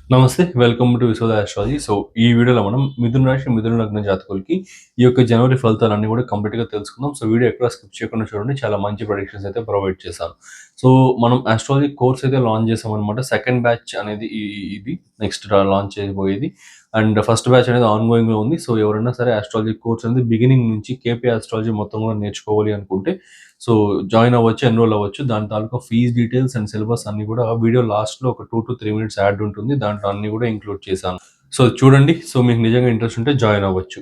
నమస్తే. Welcome to Vishwada astrology. So, ఈ వీడియోలో మనం మిథున రాశి, మిథున లగ్న జాతకులకి ఈ యొక్క జనవరి ఫలితాలన్నీ కూడా కంప్లీట్‌గా తెలుసుకుందాం. సో, వీడియో ఎక్కడ స్కిప్ చేయకుండా చూడండి. చాలా మంచి ప్రొడిక్షన్స్ అయితే ప్రొవైడ్ చేశాను. సో, మనం ఆస్ట్రాలజీ కోర్స్ అయితే లాంచ్ చేసామనమాట. సెకండ్ బ్యాచ్ అనేది ఇది నెక్స్ట్ లాంచ్ చేయబోయేది. అండ్ ఫస్ట్ బ్యాచ్ అనేది ఆన్‌గోయింగ్‌లో ఉంది. సో, ఎవరైనా సరే ఆస్ట్రాలజీ కోర్స్ అనేది బిగినింగ్ నుంచి కేపీ ఆస్ట్రాలజీ మొత్తం కూడా నేర్చుకోవాలి అనుకుంటే సో, జాయిన్ అవ్వచ్చు, ఎన్రోల్ అవ్వచ్చు. దాని తాలూకా ఫీస్ డీటెయిల్స్ అండ్ సిలబస్ అన్నీ కూడా వీడియో లాస్ట్‌లో ఒక 2-3 మినిట్స్ యాడ్ ఉంటుంది. దాంట్లో అన్నీ కూడా ఇంక్లూడ్ చేశాను. సో, చూడండి. సో, మీకు నిజంగా ఇంట్రెస్ట్ ఉంటే జాయిన్ అవ్వచ్చు.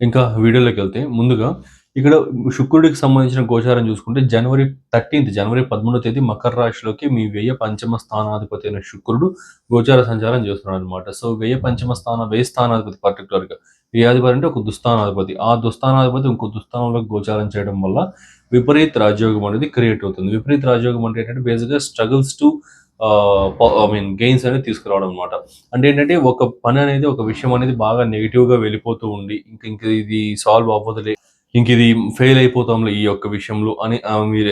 ఇంకా వీడియోలోకెళ్తే ముందుగా ఇక్కడ శుక్రుడికి సంబంధించిన గోచారం చూసుకుంటే జనవరి 13వ తేదీ మకర రాశిలోకి మీ వ్యయ పంచమ స్థానాధిపతి అయిన శుక్రుడు గోచార సంచారం చేస్తున్నాడనమాట. సో, వ్యయ స్థానాధిపతి పర్టిక్యులర్‌గా వ్యయాధిపతి అంటే ఒక దుస్థానాధిపతి. ఆ దుస్థానాధిపతి ఇంకో దుస్థానంలోకి గోచారం చేయడం వల్ల విపరీత రాజయోగం అనేది క్రియేట్ అవుతుంది. విపరీత రాజయోగం అంటే ఏంటంటే బేసిక్‌గా స్ట్రగుల్స్ టు గెయిన్స్ అనేది తీసుకురావడం అనమాట. అంటే ఏంటంటే ఒక పని అనేది ఒక విషయం అనేది బాగా నెగెటివ్‌గా వెళ్ళిపోతూ ఉండి ఇంక ఇది సాల్వ్ అవ్వదులే. ఇంకిది ఫెయిల్ అయిపోతాంలే ఈ యొక్క విషయంలో అని మీరు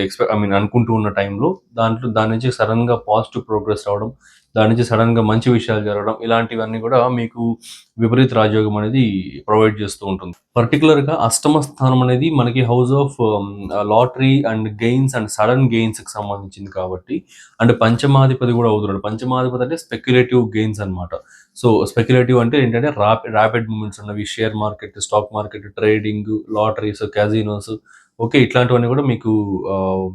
అనుకుంటూ ఉన్న టైంలో దాని నుంచి సడెన్‌గా పాజిటివ్ ప్రోగ్రెస్ రావడం, దాని నుంచి సడెన్‌గా మంచి విషయాలు జరగడం ఇలాంటివన్నీ కూడా మీకు విపరీత రాజయోగం అనేది ప్రొవైడ్ చేస్తూ ఉంటుంది. పర్టిక్యులర్‌గా అష్టమ స్థానం అనేది మనకి house of lottery and gains and sudden గెయిన్స్‌కి సంబంధించింది కాబట్టి అంటే పంచమాధిపతి కూడా అవుతున్నాడు. పంచమాధిపతి అంటే స్పెక్యులేటివ్ గెయిన్స్ అనమాట. సో, స్పెక్యులేటివ్ అంటే ఏంటంటే రాపిడ్ మూవ్‌మెంట్స్ ఉన్నవి. Share market, stock market, trading, lotteries, casinos okay. ఇట్లాంటివన్నీ కూడా మీకు ఆహ్,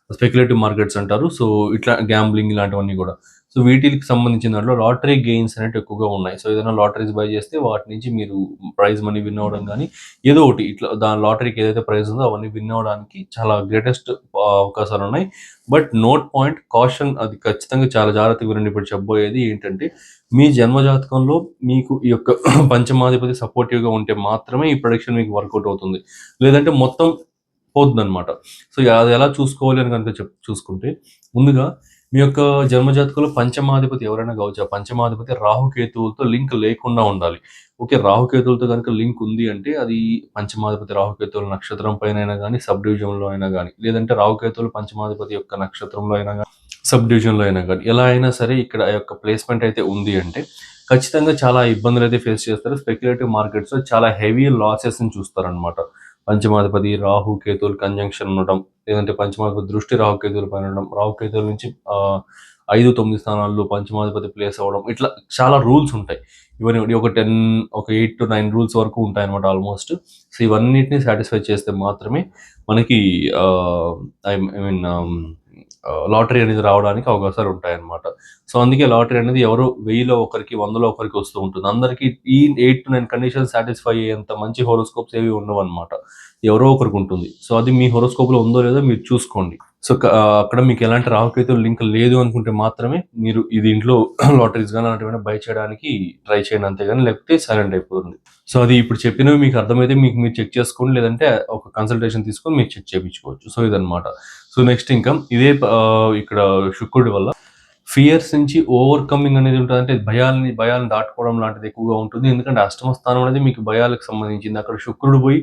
స్పెక్యులేటివ్ మార్కెట్స్ అంటారు. సో, ఇట్లా గ్యాంబ్లింగ్ ఇలాంటివన్నీ కూడా. సో, వీటిలికి సంబంధించిన దాంట్లో లాటరీ గెయిన్స్ అనేటివి ఎక్కువగా ఉన్నాయి. సో, ఏదైనా లాటరీస్ బై చేస్తే వాటి నుంచి మీరు ప్రైజ్ మనీ విన్ అవ్వడం గానీ, ఏదో ఒకటి ఇట్లా దాని లాటరీకి ఏదైతే ప్రైజ్ ఉందో అవన్నీ విన్ అవ్వడానికి చాలా గ్రేటెస్ట్ అవకాశాలున్నాయి. బట్ నోట్ పాయింట్ కాషన్ అది ఖచ్చితంగా చాలా జాగ్రత్తగా వినండి. ఇప్పుడు చెప్పబోయేది ఏంటంటే, మీ జన్మ జాతకంలో మీకు ఈ యొక్క పంచమాధిపతి సపోర్టివ్‌గా ఉంటే మాత్రమే ఈ ప్రొడిక్షన్ మీకు వర్కౌట్ అవుతుంది. లేదంటే మొత్తం పోతుందనమాట. సో, అది ఎలా చూసుకోవాలి అని గనుక చూసుకుంటే, ముందుగా మీ యొక్క జన్మజాతకంలో పంచమాధిపతి ఎవరైనా కావచ్చు. ఆ పంచమాధిపతి రాహుకేతువులతో లింక్ లేకుండా ఉండాలి. ఓకే. రాహుకేతువులతో గనుక లింక్ ఉంది అంటే, అది పంచమాధిపతి రాహుకేతువుల నక్షత్రం పైనైనా గానీ, సబ్ డివిజన్‌లో అయినా గానీ, లేదంటే రాహుకేతువులు పంచమాధిపతి యొక్క నక్షత్రంలో అయినా గానీ, సబ్ డివిజన్‌లో అయినా గానీ, ఎలా అయినా సరే ఇక్కడ ఆ యొక్క ప్లేస్‌మెంట్ అయితే ఉంది అంటే, ఖచ్చితంగా చాలా ఇబ్బందులైతే ఫేస్ చేస్తారు. స్పెక్యులేటివ్ మార్కెట్స్‌లో చాలా హెవీ లాసెస్‌ని చూస్తారనమాట. పంచమాధిపతి రాహు, కేతువులు కంజంక్షన్ ఉండడం, లేదంటే పంచమాధిపతి దృష్టి రాహుకేతువుల పైన ఉండడం, రాహుకేతువుల నుంచి 5, 9 స్థానాల్లో పంచమాధిపతి ప్లేస్ అవ్వడం, ఇట్లా చాలా రూల్స్ ఉంటాయి. ఇవన్నీ ఒక 8-9 రూల్స్ వరకు ఉంటాయన్నమాట ఆల్మోస్ట్. సో, ఇవన్నిటిని సాటిస్ఫై చేస్తే మాత్రమే మనకి ఆహ్, ఐ ఐ మీన్ లాటరీ అనేది రావడానికి అవకాశాలు ఉంటాయన్నమాట. సో, అందుకే లాటరీ అనేది ఎవరో 1000లో ఒకరికి, 100లో ఒకరికి వస్తూ ఉంటుంది. అందరికి ఈ 8-9 కండిషన్స్ సాటిస్ఫై అయ్యేంత మంచి హోరోస్కోప్స్ ఏవి ఉండవన్నమాట. ఎవరో ఒకరికి ఉంటుంది. సో, అది మీ హోరోస్కోప్‌లో ఉందో లేదో మీరు చూసుకోండి. సో, అక్కడ మీకు ఎలాంటి రాహుకేతువు లింక్ లేదు అనుకుంటే మాత్రమే మీరు ఇది ఇంట్లో లాటరీస్ గాని అలాంటివేమైనా బై చేయడానికి ట్రై చేయండి అంతేగాని లేకపోతే సైలెంట్ అయిపోతుంది. సో, అది ఇప్పుడు చెప్పినవి మీకు అర్థమైతే మీరు చెక్ చేసుకోండి. లేదంటే ఒక కన్సల్టేషన్ తీసుకొని మీరు చెక్ చేపించుకోవచ్చు. సో, ఇదన్నమాట. సో, నెక్స్ట్ ఇంకా ఇక్కడ శుక్రుడి వల్ల ఫియర్స్ నుంచి ఓవర్‌కమింగ్ అనేది ఉంటది. అంటే భయాలను దాటుకోవడం లాంటిది ఎక్కువగా ఉంటుంది. ఎందుకంటే అష్టమ స్థానం అనేది మీకు భయాలకు సంబంధించింది. అక్కడ శుక్రుడు పోయి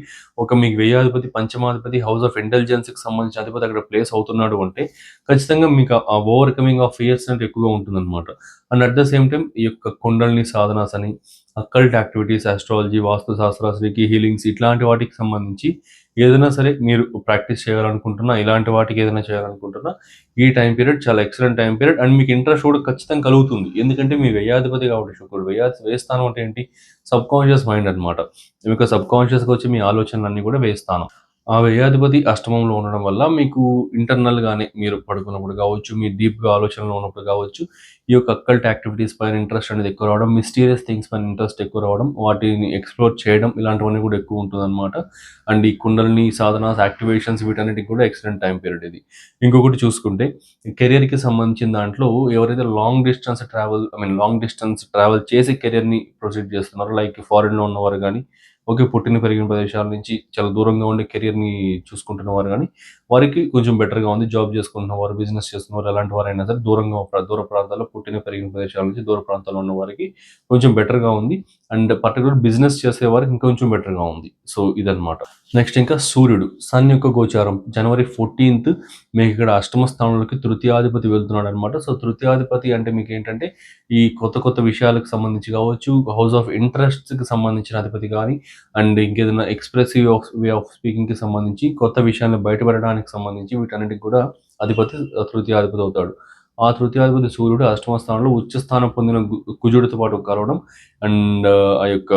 మీకు వ్యయాధిపతి, పంచమాధిపతి, హౌస్ ఆఫ్ ఇంటెలిజెన్స్‌కి సంబంధించిన అధిపతి అక్కడ ప్లేస్ అవుతున్నాడు అంటే, ఖచ్చితంగా మీకు ఆ ఓవర్‌కమింగ్ ఆఫ్ ఫియర్స్ అనేది ఎక్కువగా ఉంటుందన్నమాట. And at the same time ఈ యొక్క కుండలిని సాధనాస్ అని, అక్కల్ట్ యాక్టివిటీస్, ఆస్ట్రాలజీ, వాస్తు శాస్త్రాస్, రీకి హీలింగ్స్ ఇట్లాంటి వాటికి సంబంధించి ఏదైనా సరే మీరు ప్రాక్టీస్ చేయాలనుకుంటున్నా, ఇలాంటి వాటికి ఏదైనా చేయాలనుకుంటున్నా ఈ టైమ్ పీరియడ్ చాలా ఎక్సలెంట్ టైమ్ పీరియడ్ అండ్ మీకు ఇంట్రెస్ట్ కూడా ఖచ్చితంగా కలుగుతుంది. ఎందుకంటే మీ వ్యయాధిపతి కాబట్టి శుక్రుడు. వ్యయ స్థానం అంటే ఏంటి? సబ్‌కాన్షియస్ మైండ్ అన్నమాట. మీకు సబ్‌కాన్షియస్‌గా వచ్చే మీ ఆలోచనలన్నీ కూడా వ్యయ స్థానం. ఆ వ్యయాధిపతి అష్టమంలో ఉండడం వల్ల మీకు ఇంటర్నల్‌గానే మీరు పడుకున్నప్పుడు కావచ్చు, మీరు డీప్‌గా ఆలోచనలో ఉన్నప్పుడు కావచ్చు, ఈ యొక్క అక్కల్ట్ యాక్టివిటీస్ పైన ఇంట్రెస్ట్ అనేది ఎక్కువ రావడం, మిస్టీరియస్ థింగ్స్ పైన ఇంట్రెస్ట్ ఎక్కువ రావడం, వాటిని ఎక్స్‌ప్లోర్ చేయడం ఇలాంటివన్నీ కూడా ఎక్కువ ఉంటుందన్నమాట. అండ్ ఈ కుండలిని సాధనాస్, యాక్టివేషన్స్ వీటన్నిటికి కూడా ఎక్సలెంట్ టైమ్ పీరియడ్ ఇది. ఇంకొకటి చూసుకుంటే కెరియర్‌కి సంబంధించిన దాంట్లో ఎవరైతే లాంగ్ డిస్టెన్స్ ట్రావెల్ చేసి కెరియర్‌ని ప్రొసీడ్ చేస్తున్నారో లైక్ ఫారిన్‌లో ఉన్నవారు గానీ, ఓకే. పుట్టిన పెరిగిన ప్రదేశాల నుంచి చాలా దూరంగా ఉండి కెరియర్‌ని చూసుకుంటున్న వారు గానీ, వారికి కొంచెం బెటర్గా ఉంది. జాబ్ చేసుకుంటున్న వారు, బిజినెస్ చేస్తున్న వారు, ఎలాంటి వారైనా సరే దూర ప్రాంతాల్లో పుట్టిన పెరిగిన ప్రదేశాల నుంచి దూర ప్రాంతాల్లో ఉన్న వారికి కొంచెం బెటర్గా ఉంది. అండ్ పర్టికులర్ బిజినెస్ చేసే వారికి ఇంకొంచెం బెటర్గా ఉంది. సో ఇదనమాట. నెక్స్ట్ ఇంకా సూర్యుడు, సన్ యొక్క గోచారం జనవరి 14th మీకు ఇక్కడ అష్టమ స్థానంలోకి తృతీయాధిపతి వెళ్తున్నాడు అనమాట. సో తృతీయాధిపతి అంటే మీకు ఏంటంటే ఈ కొత్త కొత్త విషయాలకు సంబంధించి కావచ్చు, హౌస్ ఆఫ్ ఇంట్రెస్ట్కి సంబంధించిన అధిపతి కానీ, అండ్ ఇంకేదైనా ఎక్స్ప్రెసివ్ వే ఆఫ్ స్పీకింగ్కి సంబంధించి కొత్త విషయాన్ని బయటపడడానికి సంబంధించి వీటన్నిటికి కూడా అధిపతి తృతీయాధిపతి అవుతాడు. ఆ తృతీయాధిపతి సూర్యుడు అష్టమ స్థానంలో ఉచ్చ స్థానం పొందిన కుజుడితో పాటు కలవడం అండ్ ఆ యొక్క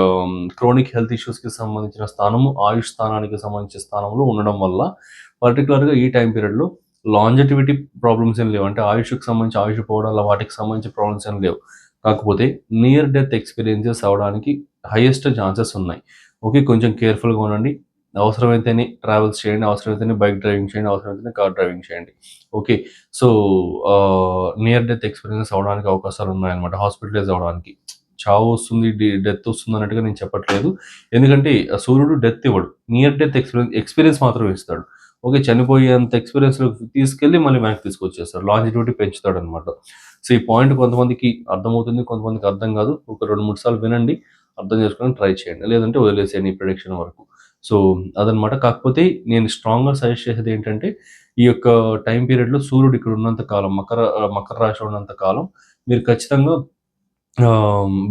క్రోనిక్ హెల్త్ ఇష్యూస్కి సంబంధించిన స్థానము, ఆయుష్ స్థానానికి సంబంధించిన స్థానంలో ఉండడం వల్ల పర్టికులర్గా ఈ టైం పీరియడ్లో లాంజిటివిటీ ప్రాబ్లమ్స్ ఏం లేవు. అంటే ఆయుష్కి సంబంధించి ఆయుష్ పోవడాల వాటికి సంబంధించి ప్రాబ్లమ్స్ ఏం లేవు. కాకపోతే నియర్ డెత్ ఎక్స్పీరియన్సెస్ అవడానికి హైయెస్ట్ ఛాన్సెస్ ఉన్నాయి. ఓకే, కొంచెం కేర్ఫుల్గా ఉండండి. అవసరమైతేనే ట్రావెల్స్ చేయండి, అవసరమైతేనే బైక్ డ్రైవింగ్ చేయండి, అవసరమైతేనే కార్ డ్రైవింగ్ చేయండి. Okay, so near death experiences అవడానికి అవకాశాలు ఉన్నాయన్నమాట. హాస్పిటలైజ్ అవడానికి చావు వస్తుంది, డెత్ వస్తుంది అన్నట్టుగా నేను చెప్పట్లేదు. ఎందుకంటే సూర్యుడు డెత్ ఇవ్వడు, నియర్ డెత్ ఎక్స్పీరియన్స్ మాత్రమే ఇస్తాడు. ఓకే, చనిపోయేంత ఎక్స్పీరియన్స్లో తీసుకెళ్ళి మళ్ళీ వెనక్కి తీసుకొచ్చేస్తాడు, లాంజిటివిటీ పెంచుతాడు అనమాట. సో ఈ పాయింట్ కొంతమందికి అర్థమవుతుంది, కొంతమందికి అర్థం కాదు. ఒక 2-3 సార్లు వినండి, అర్థం చేసుకొని ట్రై చేయండి, లేదంటే వదిలేసేయండి ఈ ప్రిడిక్షన్ వరకు. సో అదనమాట. కాకపోతే నేను స్ట్రాంగ్గా సజెస్ట్ చేసేది ఏంటంటే ఈ యొక్క టైం పీరియడ్లో సూర్యుడు ఇక్కడ ఉన్నంత కాలం, మకర రాశిలో ఉన్నంత కాలం మీరు ఖచ్చితంగా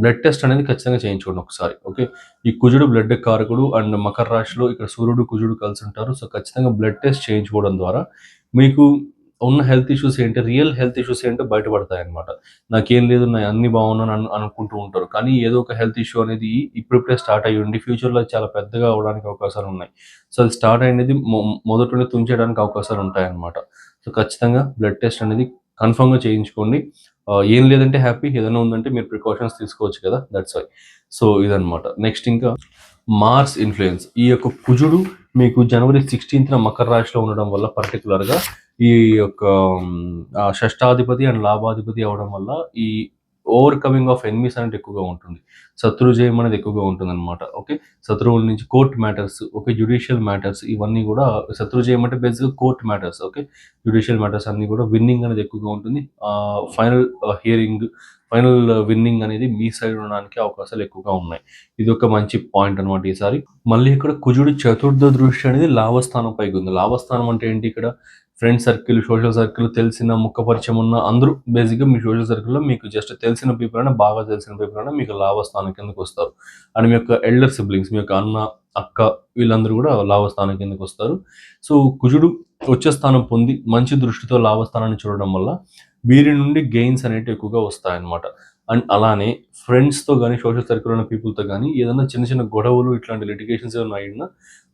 బ్లడ్ టెస్ట్ అనేది ఖచ్చితంగా చేయించుకోండి ఒకసారి. ఓకే, ఈ కుజుడు బ్లడ్ కారకుడు అండ్ మకర రాశిలో ఇక్కడ సూర్యుడు కుజుడు కలిసి ఉంటారు. సో ఖచ్చితంగా బ్లడ్ టెస్ట్ చేయించుకోవడం ద్వారా మీకు ఉన్న హెల్త్ ఇష్యూస్ ఏంటి, రియల్ హెల్త్ ఇష్యూస్ ఏంటో బయటపడతాయి అనమాట. నాకేం లేదు, నా అన్ని బాగున్నాను అనుకుంటూ ఉంటారు, కానీ ఏదో ఒక హెల్త్ ఇష్యూ అనేది ఇప్పుడిప్పుడే స్టార్ట్ అయ్యి ఉండి ఫ్యూచర్లో చాలా పెద్దగా అవడానికి అవకాశాలు ఉన్నాయి. సో అది స్టార్ట్ అయినది మొదటి తుంచేయడానికి అవకాశాలు ఉంటాయన్నమాట. సో ఖచ్చితంగా బ్లడ్ టెస్ట్ అనేది కన్ఫర్మ్గా చేయించుకోండి. ఏం లేదంటే హ్యాపీ, ఏదైనా ఉందంటే మీరు ప్రికాషన్స్ తీసుకోవచ్చు కదా, దట్స్ వై. సో ఇదనమాట. నెక్స్ట్ ఇంకా మార్స్ ఇన్ఫ్లుయెన్స్, ఈ యొక్క కుజుడు మీకు జనవరి 16th మకర రాశిలో ఉండడం వల్ల పర్టికులర్గా ఈ యొక్క షష్టాధిపతి అండ్ లాభాధిపతి అవడం వల్ల ఈ ఓవర్కమింగ్ ఆఫ్ ఎనిమీస్ అనేది ఎక్కువగా ఉంటుంది, శత్రుజయం అనేది ఎక్కువగా ఉంటుంది అనమాట. ఓకే, శత్రువుల నుంచి court matters, okay, judicial matters, ఇవన్నీ కూడా శత్రుజయం అంటే బేసిక్గా court matters. Okay, judicial matters అన్నీ కూడా విన్నింగ్ అనేది ఎక్కువగా ఉంటుంది. ఫైనల్ హియరింగ్, ఫైనల్ విన్నింగ్ అనేది మీ సైడ్ ఉండడానికి అవకాశాలు ఎక్కువగా ఉన్నాయి. ఇది ఒక మంచి పాయింట్ అనమాట ఈసారి. మళ్ళీ ఇక్కడ కుజుడు చతుర్థ దృష్టి అనేది లాభస్థానం పైకి ఉంది. లాభస్థానం అంటే ఏంటి, ఇక్కడ ఫ్రెండ్ సర్కిల్, సోషల్ సర్కిల్, తెలిసిన ముఖ పరిచయం ఉన్న అందరూ బేసిక్గా మీ సోషల్ సర్కిల్లో మీకు జస్ట్ తెలిసిన పీపుల్ అయినా, బాగా తెలిసిన పీపుల్ అయినా మీకు లాభస్థానం కిందకు వస్తారు. అండ్ మీ యొక్క ఎల్డర్ సిబ్లింగ్స్, మీ యొక్క అన్న, అక్క, వీళ్ళందరూ కూడా లాభస్థానం కిందకు వస్తారు. సో కుజుడు వచ్చే స్థానం పొంది మంచి దృష్టితో లాభస్థానాన్ని చూడడం వల్ల వీరి నుండి గెయిన్స్ అనేవి ఎక్కువగా వస్తాయన్నమాట. అండ్ అలానే ఫ్రెండ్స్తో కానీ, సోషల్ సర్కిల్ ఉన్న పీపుల్తో కానీ ఏదైనా చిన్న చిన్న గొడవలు, ఇట్లాంటి లిటిగేషన్స్ ఏమైనా అయినా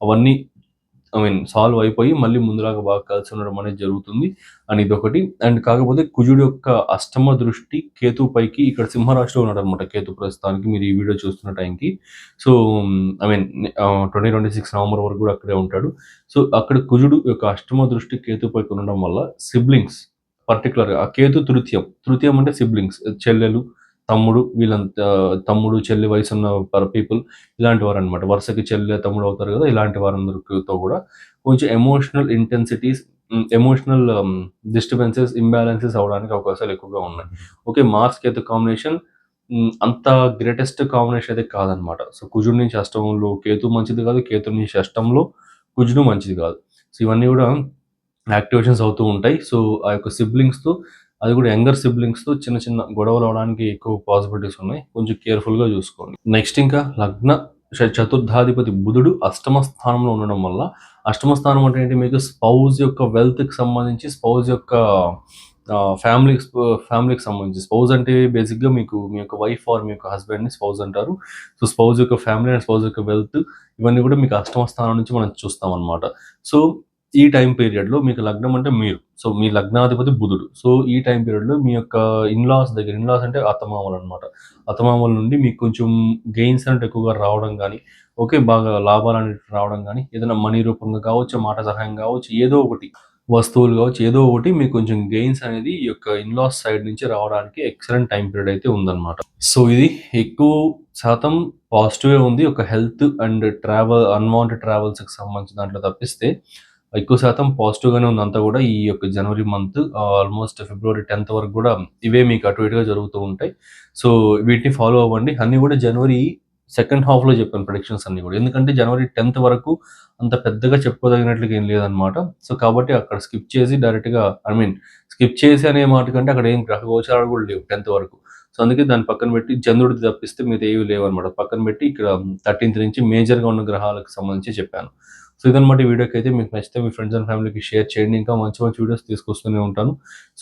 అవన్నీ సాల్వ్ అయిపోయి మళ్ళీ ముందులాగా బాగా కలిసి ఉండడం అనేది జరుగుతుంది. అండ్ ఇదొకటి. అండ్ కాకపోతే కుజుడు యొక్క అష్టమ దృష్టి కేతు పైకి ఇక్కడ సింహరాశిలో ఉన్నాడు అనమాట. కేతు ప్రస్తుతానికి మీరు ఈ వీడియో చూస్తున్న టైంకి. సో 2026 నవంబర్ వరకు కూడా అక్కడే ఉంటాడు. సో అక్కడ కుజుడు యొక్క అష్టమ దృష్టి కేతు పైకి ఉండడం వల్ల సిబ్లింగ్స్, పర్టికులర్గా ఆ కేతు తృతీయం అంటే సిబ్లింగ్స్, చెల్లెలు, తమ్ముడు, వీళ్ళంతా తమ్ముడు చెల్లి వయసు ఉన్న పీపుల్, ఇలాంటి వారు అనమాట. వరుసకి చెల్లె తమ్ముడు అవుతారు కదా, ఇలాంటి వారందరితో కూడా కొంచెం emotional intensities, emotional disturbances, imbalances అవడానికి అవకాశాలు ఎక్కువగా ఉన్నాయి. ఓకే, మార్స్ కేతు కాంబినేషన్ అంత గ్రేటెస్ట్ కాంబినేషన్ అయితే కాదనమాట. సో కుజుడు నుంచి అష్టంలో కేతు మంచిది కాదు, కేతు నుంచి అష్టంలో కుజుడు మంచిది కాదు. సో ఇవన్నీ కూడా యాక్టివేషన్స్ అవుతూ ఉంటాయి. సో ఆ యొక్క సిబ్లింగ్స్తో, అది కూడా యంగర్ సిబ్లింగ్స్తో చిన్న చిన్న గొడవలు అవడానికి ఎక్కువ పాసిబిలిటీస్ ఉన్నాయి. కొంచెం కేర్ఫుల్గా చూసుకోండి. నెక్స్ట్ ఇంకా లగ్న చతుర్థాధిపతి బుధుడు అష్టమ స్థానంలో ఉండడం వల్ల, అష్టమ స్థానం అంటే ఏంటి, మీకు స్పౌజ్ యొక్క వెల్త్కి సంబంధించి, స్పౌజ్ యొక్క ఫ్యామిలీకి సంబంధించి. స్పౌజ్ అంటే బేసిక్గా మీకు మీ యొక్క వైఫ్ ఆర్ మీ యొక్క హస్బెండ్ని స్పౌజ్ అంటారు. సో స్పౌజ్ యొక్క ఫ్యామిలీ అండ్ స్పౌజ్ యొక్క వెల్త్, ఇవన్నీ కూడా మీకు అష్టమ స్థానం నుంచి మనం చూస్తాం అనమాట. సో ఈ టైం పీరియడ్లో మీకు లగ్నం అంటే మీరు, సో మీ లగ్నాధిపతి బుధుడు. సో ఈ టైం పీరియడ్లో మీ యొక్క ఇన్లాస్ దగ్గర, ఇన్లాస్ అంటే అత్తమామలు అనమాట, అత్తమామల నుండి మీకు కొంచెం గెయిన్స్ అంటే ఎక్కువగా రావడం కానీ, ఓకే, బాగా లాభాలు అనేవి రావడం కానీ, ఏదైనా మనీ రూపంగా కావచ్చు, మాట సహాయం కావచ్చు, ఏదో ఒకటి వస్తువులు కావచ్చు, ఏదో ఒకటి మీకు కొంచెం గెయిన్స్ అనేది ఈ యొక్క ఇన్లాస్ సైడ్ నుంచి రావడానికి ఎక్సలెంట్ టైం పీరియడ్ అయితే ఉందన్నమాట. సో ఇది ఎక్కువ శాతం పాజిటివే ఉంది. ఒక హెల్త్ అండ్ ట్రావెల్, అన్వాంటెడ్ ట్రావెల్స్కి సంబంధించిన దాంట్లో తప్పిస్తే ఎక్కువ శాతం పాజిటివ్గానే ఉంది అంతా కూడా. ఈ యొక్క జనవరి మంత్ ఆల్మోస్ట్ ఫిబ్రవరి 10th వరకు కూడా ఇవే మీకు అటు ఇటుగా జరుగుతూ ఉంటాయి. సో వీటిని ఫాలో అవ్వండి. అన్నీ కూడా జనవరి సెకండ్ హాఫ్లో చెప్పాను ప్రెడిక్షన్స్ అన్నీ కూడా, ఎందుకంటే జనవరి 10th వరకు అంత పెద్దగా చెప్పుకోదగినట్లుగా ఏం లేదనమాట. సో కాబట్టి అక్కడ స్కిప్ చేసి డైరెక్ట్గా స్కిప్ చేసి అనే మాట కంటే అక్కడ ఏం గ్రహ గోచారాలు కూడా లేవు 10th వరకు. సో అందుకే దాన్ని పక్కన పెట్టి చంద్రుడిది తప్పిస్తే మీది ఏవి లేవన్నమాట. పక్కన పెట్టి ఇక్కడ 13th నుంచి మేజర్గా ఉన్న గ్రహాలకు సంబంధించి చెప్పాను. సో ఇదన్నమాట ఈ వీడియోకి అయితే. మీకు నచ్చితే మీ ఫ్రెండ్స్ అండ్ ఫ్యామిలీకి షేర్ చేయండి. ఇంకా మంచి మంచి వీడియోస్ తీసుకొస్తూనే ఉంటాను.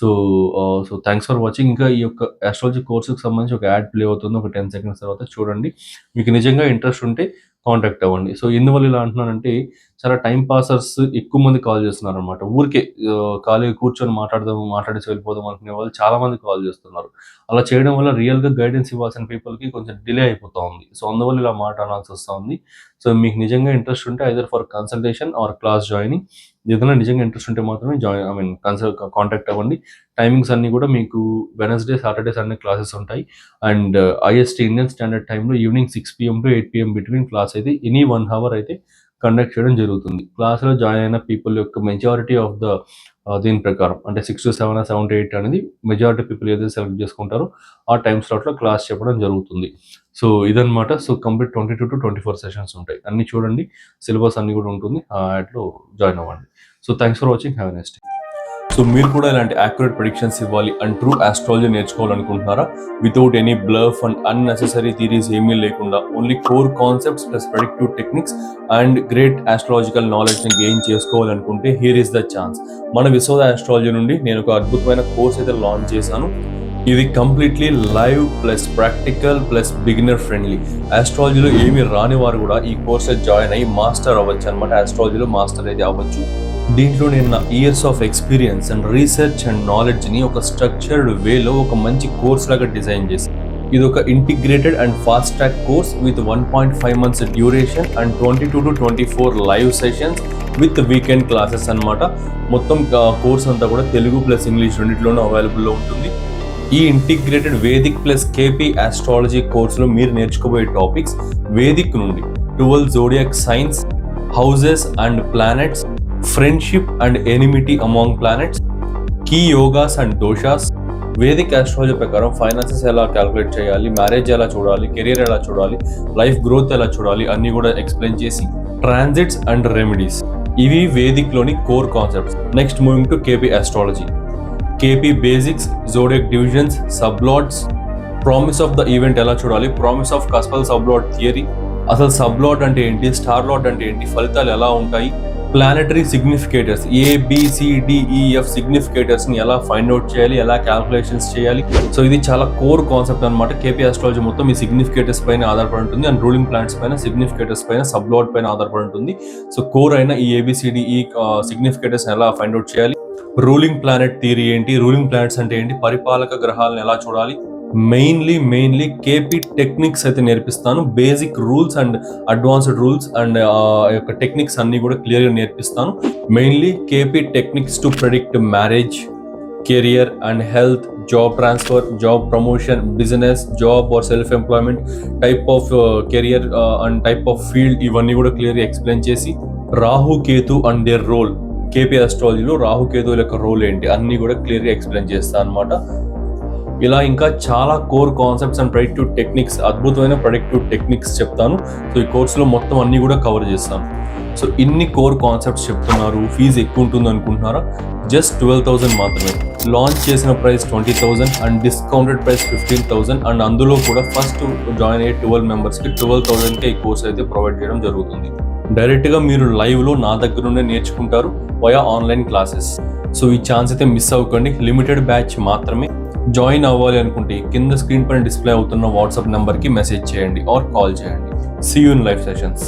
So thanks for watching. ఇంకా ఈ యొక్క ఆస్ట్రాలజీ కోర్సుకి సంబంధించి ఒక యాడ్ ప్లే అవుతుంది ఒక 10 seconds తర్వాత చూడండి. మీకు నిజంగా ఇంట్రెస్ట్ ఉంటే కాంటాక్ట్ అవ్వండి. సో ఎందువల్ల ఇలా అంటున్నానంటే చాలా టైం పాసర్స్ ఎక్కువ మంది కాల్ చేస్తున్నారు అనమాట. ఊరికే ఖాళీగా కూర్చొని మాట్లాడేసి వెళ్ళిపోదాం అనుకునే వాళ్ళు చాలా మంది కాల్ చేస్తున్నారు. అలా చేయడం వల్ల రియల్గా గైడెన్స్ ఇవ్వాల్సిన పీపుల్కి కొంచెం డిలే అయిపోతూ ఉంది. సో అందువల్ల ఇలా మాట అనాల్సి వస్తూ ఉంది. సో మీకు నిజంగా ఇంట్రెస్ట్ ఉంటే either for consultation or class joining, ఏదైనా నిజంగా ఇంట్రెస్ట్ ఉంటే మాత్రమే కాంటాక్ట్ అవ్వండి. టైమింగ్స్ అన్నీ కూడా మీకు వెనస్డే, సాటర్డే, సండే క్లాసెస్ ఉంటాయి. అండ్ IST ఇండియన్ స్టాండర్డ్ టైంలో evening 6 PM to 8 PM between class అయితే ఎనీ 1 hour అయితే కండక్ట్ చేయడం జరుగుతుంది. క్లాస్లో జాయిన్ అయిన పీపుల్ యొక్క మెజారిటీ ఆఫ్ ద దీని ప్రకారం అంటే 6 to 7 or 7 to 8 అనేది మెజారిటీ పీపుల్ ఏదైతే సెలెక్ట్ చేసుకుంటారో ఆ టైం స్లాట్లో క్లాస్ చెప్పడం జరుగుతుంది. సో ఇదన్నమాట. సో కంప్లీట్ 22 to 24 సెషన్స్ ఉంటాయి. అన్నీ చూడండి, సిలబస్ అన్నీ కూడా ఉంటుంది. ఆ యాడ్లో జాయిన్ అవ్వండి. So thanks for watching. Have a nice day. So మీరు కూడా ఇలాంటి యాక్యురేట్ ప్రెడిక్షన్స్ ఇవ్వాలి అండ్ ట్రూ ఆస్ట్రాలజీ నేర్చుకోవాలనుకుంటున్నారా? Without any bluff and unnecessary theories ఏమీ లేకుండా only core concepts plus predictive techniques and great astrological నాలెడ్జ్ని గెయిన్ చేసుకోవాలనుకుంటే హియర్ ఇస్ ద ఛాన్స్. మన విశ్వ ఆస్ట్రాలజీ నుండి నేను ఒక అద్భుతమైన కోర్స్ అయితే లాంచ్ చేశాను. ఇది completely live plus practical plus beginner friendly. ఆస్ట్రాలజీలో ఏమీ రాని వారు కూడా ఈ కోర్స్ జాయిన్ అయ్యి మాస్టర్ అవ్వచ్చు అనమాట. ఆస్ట్రాలజీలో మాస్టర్ అయితే అవ్వచ్చు. దీంట్లో నేను నా years of experience and research and నాలెడ్జ్ని ఒక స్ట్రక్చర్డ్ వేలో ఒక మంచి కోర్స్ లాగా డిజైన్ చేశాను. ఇది ఒక integrated and fast track course with 1.5 months duration and 22 to 24 live sessions with weekend classes అనమాట. మొత్తం కోర్స్ అంతా కూడా తెలుగు ప్లస్ ఇంగ్లీష్ రెండింటిలోనూ అవైలబుల్లో ఉంటుంది. ఈ integrated Vedic plus KP astrology కోర్సులో మీరు నేర్చుకోబోయే టాపిక్స్ వేదిక్ నుండి 12 zodiac signs, houses and planets, friendship and enmity among planets, key yogas and doshas, Vedic astrology ప్రకారం ఫైనాన్సెస్ ఎలా క్యాలిక్యులేట్ చేయాలి, మ్యారేజ్ ఎలా చూడాలి, కెరీర్ ఎలా చూడాలి, లైఫ్ గ్రోత్ ఎలా చూడాలి అన్నీ కూడా ఎక్స్ప్లెయిన్ చేసి ట్రాన్సిట్స్ అండ్ రెమెడీస్, ఇవి వేదిక్లోని core concepts. Next moving to KP astrology. KP basics, zodiac divisions, sublords, promise of the event ఎలా చూడాలి, promise of cuspal sublord theory, అసలు సబ్లాట్ అంటే ఏంటి, స్టార్ లాట్ అంటే ఏంటి, ఫలితాలు ఎలా ఉంటాయి, ప్లానెటరీ సిగ్నిఫికేటర్స్ ABCDEF సిగ్నిఫికేటర్స్ని ఎలా ఫైండ్ అవుట్ చేయాలి, ఎలా క్యాల్కులేషన్స్ చేయాలి. సో ఇది చాలా కోర్ కాన్సెప్ట్ అనమాట. KP ఆస్ట్రాలజీ మొత్తం ఈ సిగ్నిఫికేటర్స్ పైన ఆధారపడి ఉంటుంది అండ్ రూలింగ్ ప్లానెట్స్ పైన, సిగ్నిఫికేటర్స్ పైన, సబ్లాట్ పైన ఆధారపడి ఉంటుంది. సో కోర్ అయిన ఈ ABCDE సిగ్నిఫికేటర్స్ ఎలా ఫైండ్ అవుట్ చేయాలి, రూలింగ్ ప్లానెట్ థియరీ ఏంటి, రూలింగ్ ప్లానెట్స్ అంటే ఏంటి, పరిపాలక గ్రహాలను ఎలా చూడాలి, మెయిన్లీ KP టెక్నిక్స్ అయితే నేర్పిస్తాను. Basic rules and advanced rules and యొక్క టెక్నిక్స్ అన్ని కూడా క్లియర్గా నేర్పిస్తాను. Mainly KP techniques to predict marriage, career and health, job transfer, job promotion, business, job or self employment, type of career and type of field, ఇవన్నీ కూడా క్లియర్గా explain చేసి Rahu Ketu and their role, KP ఆస్ట్రాలజీలో రాహు కేతువుల యొక్క రోల్ ఏంటి అన్నీ కూడా క్లియర్గా ఎక్స్ప్లెయిన్ చేస్తాను అనమాట. ఇలా ఇంకా చాలా core concepts and predictive techniques, అద్భుతమైన ప్రెడిక్టివ్ టెక్నిక్స్ చెప్తాను. సో ఈ కోర్సులో మొత్తం అన్నీ కూడా కవర్ చేస్తాను. సో ఇన్ని కోర్ కాన్సెప్ట్స్ చెప్తున్నారు, ఫీజు ఎక్కువ ఉంటుంది అనుకుంటున్నారా? జస్ట్ 12,000 మాత్రమే. లాంచ్ చేసిన price 20,000 and discounted price 15,000 and అందులో కూడా ఫస్ట్ జాయిన్ అయ్యే 12 మెంబర్స్కి 12,000కే ఈ కోర్స్ అయితే ప్రొవైడ్ చేయడం జరుగుతుంది. డైరెక్ట్గా మీరు లైవ్లో నా దగ్గర నుండే నేర్చుకుంటారు వయా ఆన్లైన్ క్లాసెస్. సో ఈ ఛాన్స్ అయితే మిస్ అవ్వకండి. లిమిటెడ్ బ్యాచ్ మాత్రమే. జాయిన్ అవ్వాలి అనుకుంటే కింద స్క్రీన్ పైన డిస్ప్లే అవుతున్న వాట్సాప్ నెంబర్కి మెసేజ్ చేయండి ఆర్ కాల్ చేయండి. See you in live sessions.